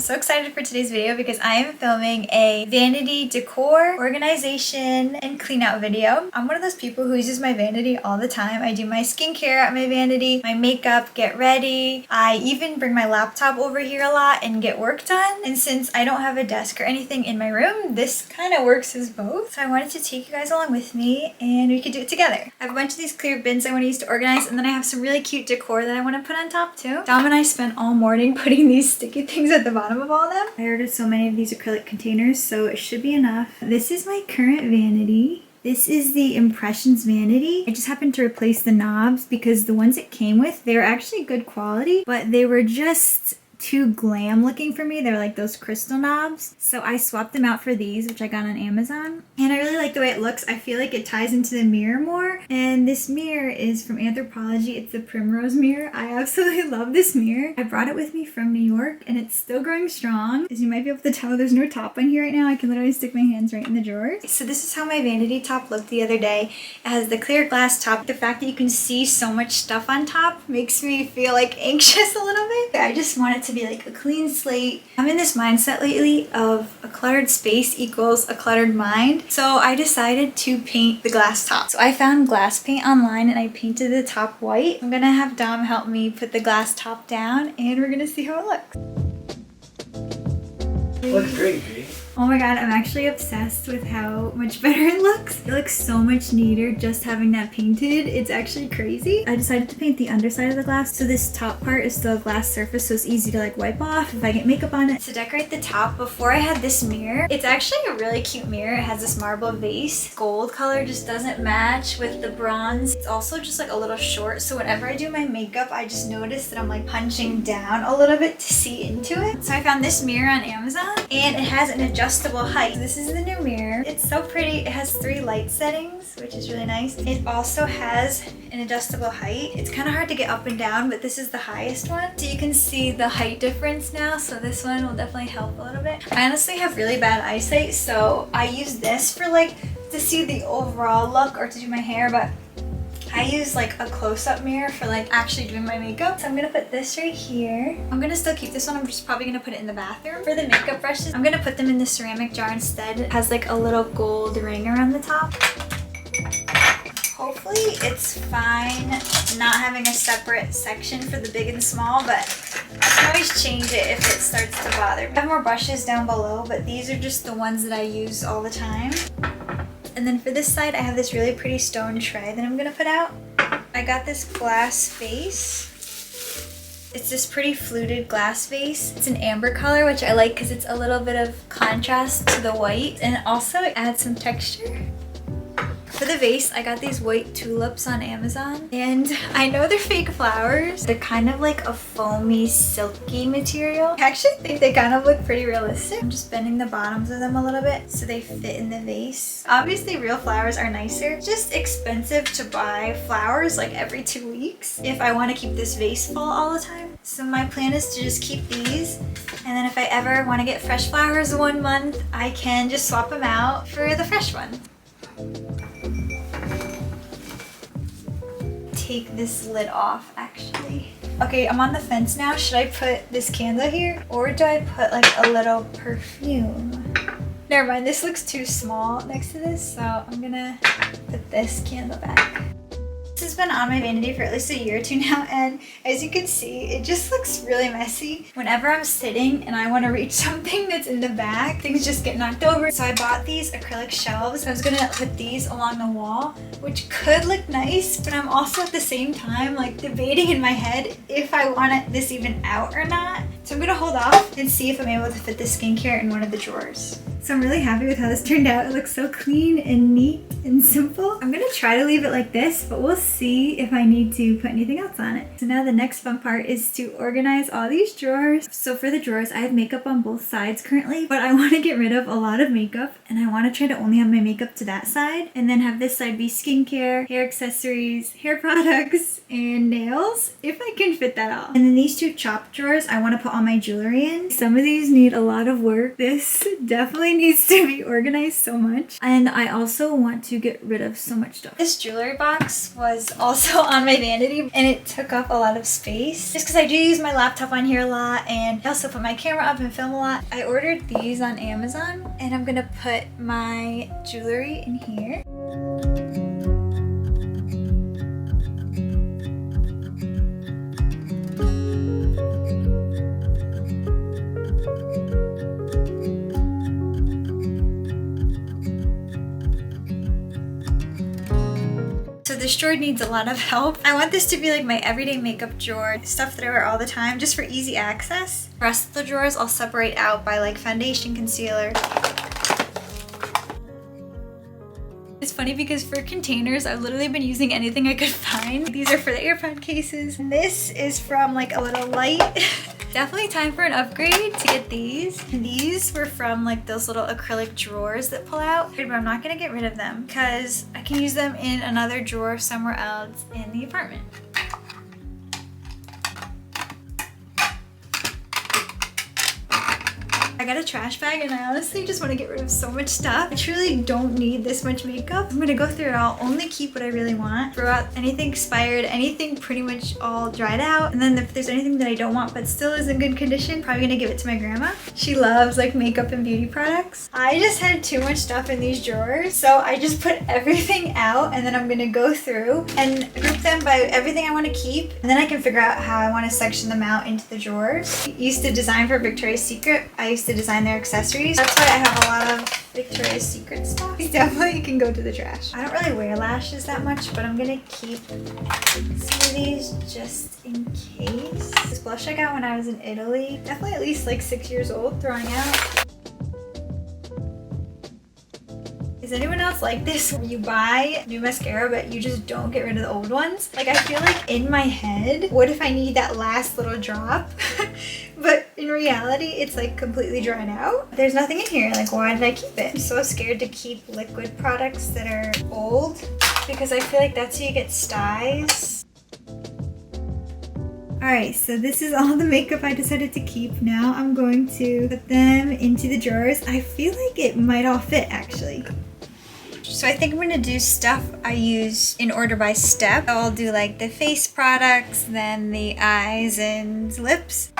so excited for today's video because I am filming a vanity decor, organization, and clean out video. I'm one of those people who uses my vanity all the time. I do my skincare at my vanity, my makeup, get ready. I even bring my laptop over here a lot and get work done. And since I don't have a desk or anything in my room, this kind of works as both. So I wanted to take you guys along with me and we could do it together. I have a bunch of these clear bins I want to use to organize, and then I have some really cute decor that I want to put on top too. Dom and I spent all morning putting these sticky things at the bottom of all of them. I ordered so many of these acrylic containers, so it should be enough. This is my current vanity. This is the Impressions vanity. I just happened to replace the knobs because the ones it came with, they were actually good quality, but they were just too glam looking for me. They're like those crystal knobs. So I swapped them out for these, which I got on Amazon. And I really like the way it looks. I feel like it ties into the mirror more. And this mirror is from Anthropologie. It's the Primrose mirror. I absolutely love this mirror. I brought it with me from New York and it's still growing strong. As you might be able to tell, there's no top on here right now. I can literally stick my hands right in the drawers. So this is how my vanity top looked the other day. It has the clear glass top. The fact that you can see so much stuff on top makes me feel like anxious a little bit. I just want it to be like a clean slate. I'm in this mindset lately of a cluttered space equals a cluttered mind. So I decided to paint the glass top. So I found glass paint online and I painted the top white. I'm gonna have Dom help me put the glass top down and we're gonna see how it looks. It looks great, G. Oh my god, I'm actually obsessed with how much better it looks. It looks so much neater just having that painted. It's actually crazy. I decided to paint the underside of the glass. So this top part is still a glass surface, so it's easy to like wipe off if I get makeup on it. To decorate the top, before I had this mirror, it's actually a really cute mirror. It has this marble vase. Gold color just doesn't match with the bronze. It's also just like a little short, so whenever I do my makeup, I just notice that I'm like punching down a little bit to see into it. So I found this mirror on Amazon and it has an adjustable height. This is the new mirror. It's so pretty. It has 3 light settings, which is really nice. It also has an adjustable height. It's kind of hard to get up and down, but this is the highest one. So you can see the height difference now. So this one will definitely help a little bit. I honestly have really bad eyesight, so I use this for like to see the overall look or to do my hair, but I use like a close-up mirror for like actually doing my makeup. So I'm gonna put this right here. I'm gonna still keep this one. I'm just probably gonna put it in the bathroom. For the makeup brushes, I'm gonna put them in the ceramic jar instead. It has like a little gold ring around the top. Hopefully it's fine not having a separate section for the big and small, but I can always change it if it starts to bother me. I have more brushes down below, but these are just the ones that I use all the time. And then for this side, I have this really pretty stone tray that I'm gonna put out. I got this glass vase. It's this pretty fluted glass vase. It's an amber color, which I like because it's a little bit of contrast to the white, and also it adds some texture. For the vase, I got these white tulips on Amazon, and I know they're fake flowers. They're kind of like a foamy, silky material. I actually think they kind of look pretty realistic. I'm just bending the bottoms of them a little bit so they fit in the vase. Obviously, real flowers are nicer. It's just expensive to buy flowers like every 2 weeks if I want to keep this vase full all the time. So my plan is to just keep these, and then if I ever want to get fresh flowers 1 month, I can just swap them out for the fresh one. Take this lid off actually. Okay, I'm on the fence now. Should I put this candle here or do I put like a little perfume? Never mind, this looks too small next to this, so I'm gonna put this candle back. This has been on my vanity for at least a year or 2 now, and as you can see, it just looks really messy. Whenever I'm sitting and I want to reach something that's in the back, things just get knocked over. So I bought these acrylic shelves. I was gonna put these along the wall, which could look nice, but I'm also at the same time like debating in my head if I want this even out or not. So I'm gonna hold off and see if I'm able to fit the skincare in one of the drawers. So I'm really happy with how this turned out. It looks so clean and neat and simple. I'm gonna try to leave it like this, but we'll see if I need to put anything else on it. So now the next fun part is to organize all these drawers. So for the drawers, I have makeup on both sides currently, but I want to get rid of a lot of makeup and I want to try to only have my makeup to that side and then have this side be skincare, hair accessories, hair products, and nails, if I can fit that all. And then these 2 chopped drawers I want to put all my jewelry in. Some of these need a lot of work. This definitely needs to be organized so much. And I also want to get rid of so much stuff. This jewelry box was also on my vanity and it took up a lot of space just because I do use my laptop on here a lot, and I also put my camera up and film a lot. I ordered these on Amazon and I'm gonna put my jewelry in here. So this drawer needs a lot of help. I want this to be like my everyday makeup drawer, stuff that I wear all the time, just for easy access. The rest of the drawers I'll separate out by like foundation, concealer. It's funny because for containers, I've literally been using anything I could find. These are for the AirPod cases. And this is from like a little light. Definitely time for an upgrade to get these. And these were from like those little acrylic drawers that pull out. But I'm not gonna get rid of them because I can use them in another drawer somewhere else in the apartment. I got a trash bag and I honestly just want to get rid of so much stuff. I truly don't need this much makeup. I'm gonna go through it all, only keep what I really want. Throw out anything expired, anything pretty much all dried out. And then if there's anything that I don't want but still is in good condition, probably gonna give it to my grandma. She loves like makeup and beauty products. I just had too much stuff in these drawers, so I just put everything out and then I'm gonna go through and group them by everything I want to keep. And then I can figure out how I want to section them out into the drawers. I used to design for Victoria's Secret. I used to design their accessories. That's why I have a lot of Victoria's Secret stuff. These definitely can go to the trash. I don't really wear lashes that much, but I'm gonna keep some of these just in case. This blush I got when I was in Italy, definitely at least like 6 years old, throwing out. Is anyone else like this where you buy new mascara but you just don't get rid of the old ones? Like I feel like in my head, what if I need that last little drop? But in reality, it's like completely dried out. There's nothing in here, like why did I keep it? I'm so scared to keep liquid products that are old because I feel like that's how you get styes. Alright, so this is all the makeup I decided to keep. Now I'm going to put them into the drawers. I feel like it might all fit actually. So I think I'm gonna do stuff I use in order by step. I'll do like the face products, then the eyes and lips.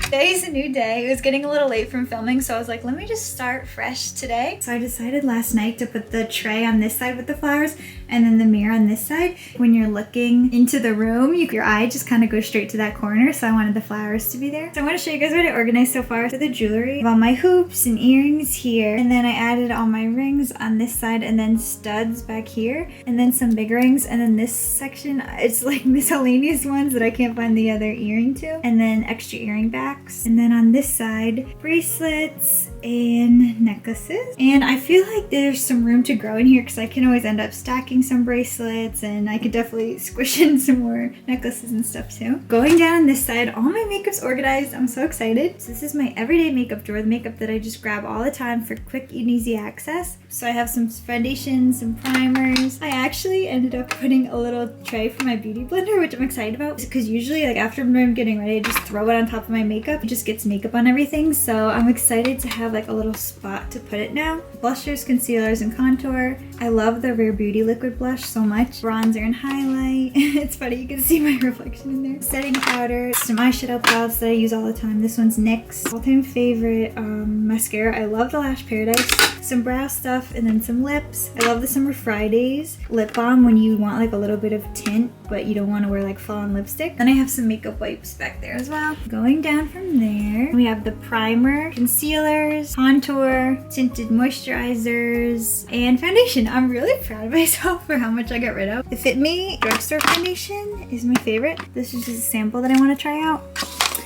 Today's a new day. It was getting a little late from filming, so I was like, let me just start fresh today. So I decided last night to put the tray on this side with the flowers and then the mirror on this side. When you're looking into the room, your eye just kind of goes straight to that corner, so I wanted the flowers to be there. So I want to show you guys what I organized so far. For the jewelry, I have all my hoops and earrings here, and then I added all my rings on this side and then studs back here, and then some big rings, and then this section, it's like miscellaneous ones that I can't find the other earring to, and then extra earring backs. And then on this side, bracelets and necklaces. And I feel like there's some room to grow in here because I can always end up stacking some bracelets, and I could definitely squish in some more necklaces and stuff too. Going down this side, all my makeup's organized. I'm so excited. So this is my everyday makeup drawer, the makeup that I just grab all the time for quick and easy access. So I have some foundations, some primers. I actually ended up putting a little tray for my beauty blender, which I'm excited about because usually like after I'm getting ready, I just throw it on top of my makeup. It just gets makeup on everything. So I'm excited to have like a little spot to put it now. Blushers, concealers, and contour. I love the Rare Beauty liquid blush so much. Bronzer and highlight. It's funny, you can see my reflection in there. Setting powder, some eyeshadow palettes that I use all the time. This one's NYX all-time favorite mascara. I love the Lash Paradise. Some brow stuff and then some lips. I love the Summer Fridays lip balm when you want like a little bit of tint but you don't want to wear like full-on lipstick. Then I have some makeup wipes back there as well. Going down from there, we have the primer, concealers, contour, tinted moisturizers, and foundation. I'm really proud of myself for how much I got rid of. The Fit Me drugstore foundation is my favorite. This is just a sample that I want to try out.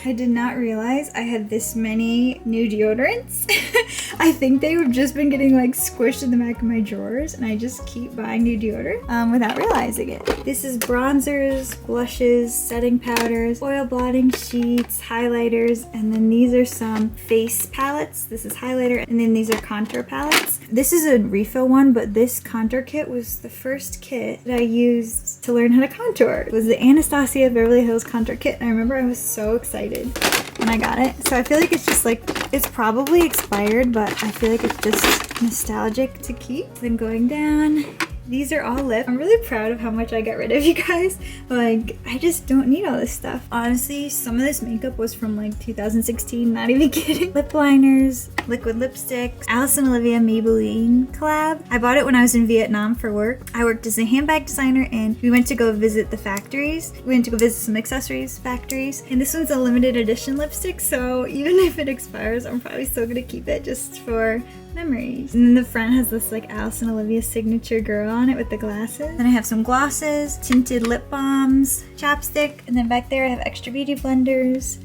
I did not realize I had this many new deodorants. I think they've just been getting like squished in the back of my drawers, and I just keep buying new deodorant without realizing it. This is bronzers, blushes, setting powders, oil blotting sheets, highlighters, and then these are some face palettes. This is highlighter, and then these are contour palettes. This is a refill one, but this contour kit was the first kit that I used to learn how to contour. It was the Anastasia Beverly Hills contour kit, and I remember I was so excited when I got it. So I feel like it's just like, it's probably expired, but I feel like it's just nostalgic to keep. Then going down, these are all lip. I'm really proud of how much I got rid of, you guys. Like, I just don't need all this stuff. Honestly, some of this makeup was from like 2016, not even kidding. Lip liners, liquid lipsticks, Alice and Olivia Maybelline collab. I bought it when I was in Vietnam for work. I worked as a handbag designer, and we went to go visit the factories. We went to go visit some accessories factories, and this one's a limited edition lipstick, so even if it expires, I'm probably still gonna keep it just for memories. And then the front has this like Alice and Olivia signature girl on it with the glasses. Then I have some glosses, tinted lip balms, chapstick, and then back there I have extra beauty blenders.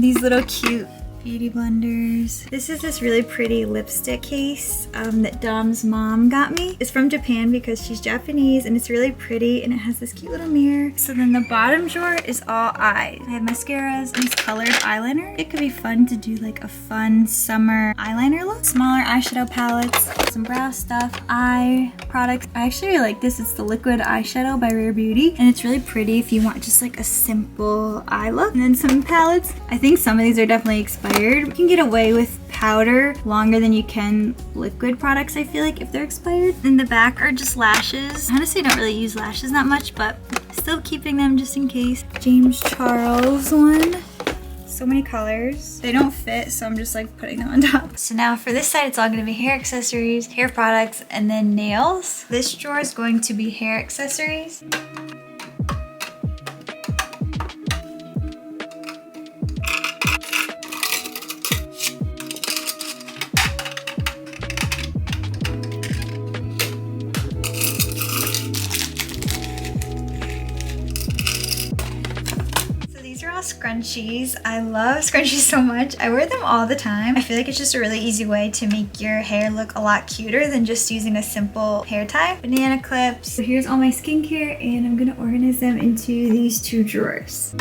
These little cute beauty blenders. This is this really pretty lipstick case that Dom's mom got me. It's from Japan because she's Japanese, and it's really pretty, and it has this cute little mirror. So then the bottom drawer is all eyes. I have mascaras and these colored eyeliner. It could be fun to do like a fun summer eyeliner look. Smaller eyeshadow palettes, some brow stuff, eye products. I actually really like this. It's the liquid eyeshadow by Rare Beauty, and it's really pretty if you want just like a simple eye look. And then some palettes. I think some of these are definitely expired. You can get away with powder longer than you can liquid products, I feel like, if they're expired. In the back are just lashes. Honestly, I don't really use lashes that much, but still keeping them just in case. James Charles one. So many colors. They don't fit, so I'm just like putting them on top. So now for this side, it's all gonna be hair accessories, hair products, and then nails. This drawer is going to be hair accessories. Scrunchies. I love scrunchies so much. I wear them all the time. I feel like it's just a really easy way to make your hair look a lot cuter than just using a simple hair tie. Banana clips. So here's all my skincare, and I'm gonna organize them into these two drawers.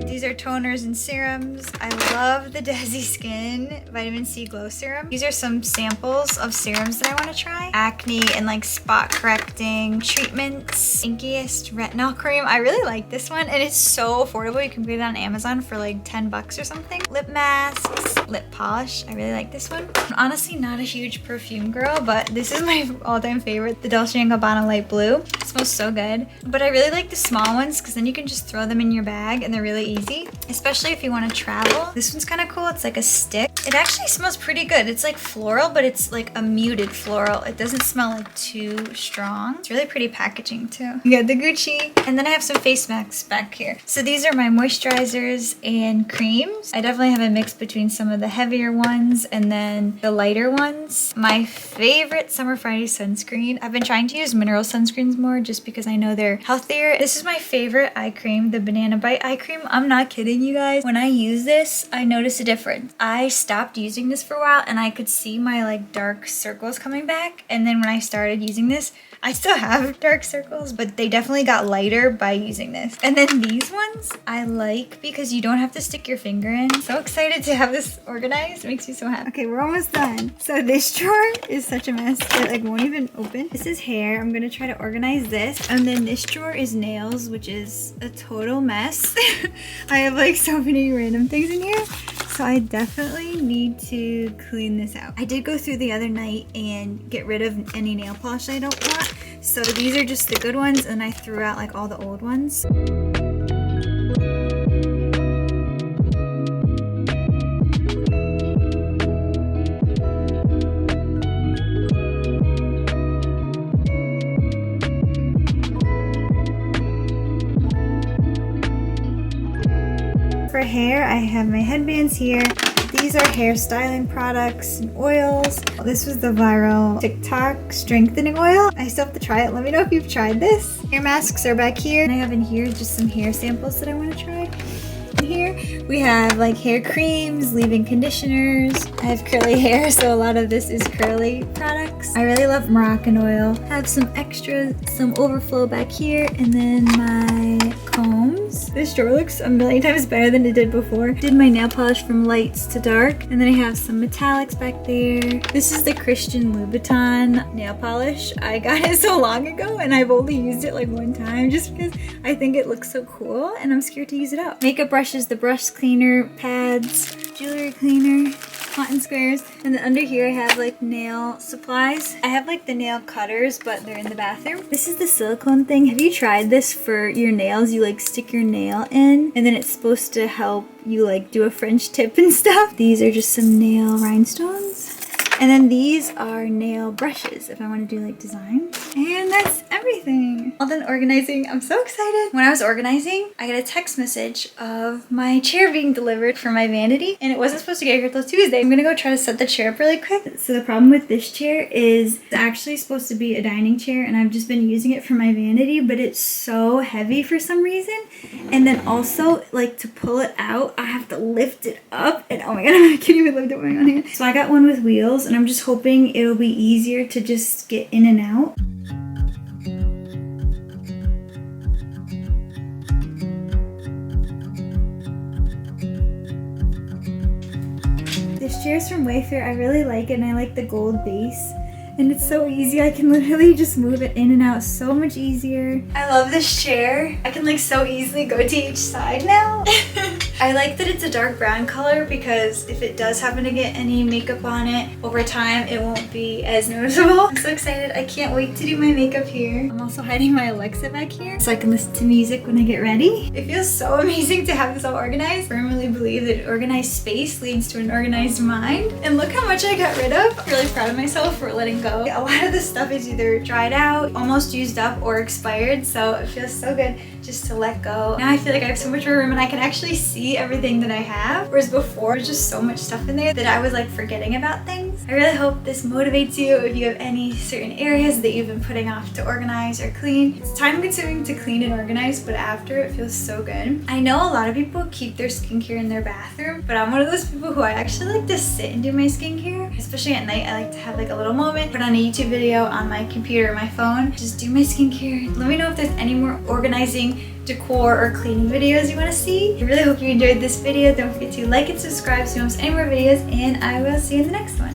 These are toners and serums. I love the Desi Skin Vitamin C Glow Serum. These are some samples of serums that I want to try. Acne and like spot correcting treatments. Inkiest Retinol Cream. I really like this one, and it's so affordable. You can get it on Amazon for like 10 bucks or something. Lip masks, lip polish. I really like this one. I'm honestly not a huge perfume girl, but this is my all-time favorite. The Dolce & Gabbana Light Blue. It smells so good. But I really like the small ones because then you can just throw them in your bag and they're really easy, especially if you want to travel. This one's kind of cool. It's like a stick. It actually smells pretty good. It's like floral, but it's like a muted floral. It doesn't smell like too strong. It's really pretty packaging too. You got the Gucci. And then I have some face masks back here. So these are my moisturizers and creams. I definitely have a mix between some of the heavier ones and then the lighter ones. My favorite Summer Friday sunscreen. I've been trying to use mineral sunscreens more just because I know they're healthier. This is my favorite eye cream, the Banana Bite eye cream. I'm not kidding you guys. When I use this, I notice a difference. I stopped using this for a while and I could see my like dark circles coming back. And then when I started using this, I still have dark circles, but they definitely got lighter by using this. And then these ones I like because you don't have to stick your finger in. So excited to have this organized. It makes me so happy. Okay, we're almost done. So this drawer is such a mess. It like won't even open. This is hair. I'm gonna try to organize this. And then this drawer is nails, which is a total mess. I have like so many random things in here. So I definitely need to clean this out. I did go through the other night and get rid of any nail polish I don't want. So these are just the good ones, and I threw out like all the old ones. For hair, I have my headbands here. These are hairstyling products and oils. This was the viral TikTok strengthening oil. I still have to try it. Let me know if you've tried this. Hair masks are back here. And I have in here just some hair samples that I want to try. Here we have like hair creams, leave-in conditioners. I have curly hair, so a lot of this is curly products. I really love Moroccan oil. I have some extra, some overflow back here, and then my combs. This drawer looks a million times better than it did before. Did my nail polish from lights to dark, and then I have some metallics back there. This is the Christian Louboutin nail polish. I got it so long ago, and I've only used it like one time just because I think it looks so cool, and I'm scared to use it up. Makeup brushes, the brush cleaner pads, jewelry cleaner, cotton squares, and then under here I have like nail supplies. I have like the nail cutters, but they're in the bathroom. This is the silicone thing. Have you tried this for your nails? You like stick your nail in, and then it's supposed to help you like do a French tip and stuff. These are just some nail rhinestones. And then these are nail brushes if I want to do like designs. And that's everything. All done organizing. I'm so excited. When I was organizing, I got a text message of my chair being delivered for my vanity, and it wasn't supposed to get here till Tuesday. I'm gonna go try to set the chair up really quick. So the problem with this chair is it's actually supposed to be a dining chair, and I've just been using it for my vanity, but it's so heavy for some reason. And then also like to pull it out, I have to lift it up, and oh my god, I can't even lift it with my own hand. So I got one with wheels, and I'm just hoping it'll be easier to just get in and out. This chair's from Wayfair. I really like it, and I like the gold base. And it's so easy. I can literally just move it in and out so much easier. I love this chair. I can like so easily go to each side now. I like that it's a dark brown color because if it does happen to get any makeup on it over time, it won't be as noticeable. I'm so excited. I can't wait to do my makeup here. I'm also hiding my Alexa back here so I can listen to music when I get ready. It feels so amazing to have this all organized. I firmly believe that an organized space leads to an organized mind. And look how much I got rid of. I'm really proud of myself for letting go. A lot of this stuff is either dried out, almost used up, or expired, so it feels so good just to let go. Now I feel like I have so much more room and I can actually see everything that I have, whereas before there's just so much stuff in there that I was like forgetting about things. I really hope this motivates you if you have any certain areas that you've been putting off to organize or clean. It's time consuming to clean and organize, but after it feels so good. I know a lot of people keep their skincare in their bathroom, but I'm one of those people who I actually like to sit and do my skincare, especially at night. I like to have like a little moment, put on a YouTube video on my computer or my phone, just do my skincare. Let me know if there's any more organizing, decor, or cleaning videos you want to see. I really hope you enjoyed this video. Don't forget to like and subscribe so you don't miss any more videos, and I will see you in the next one.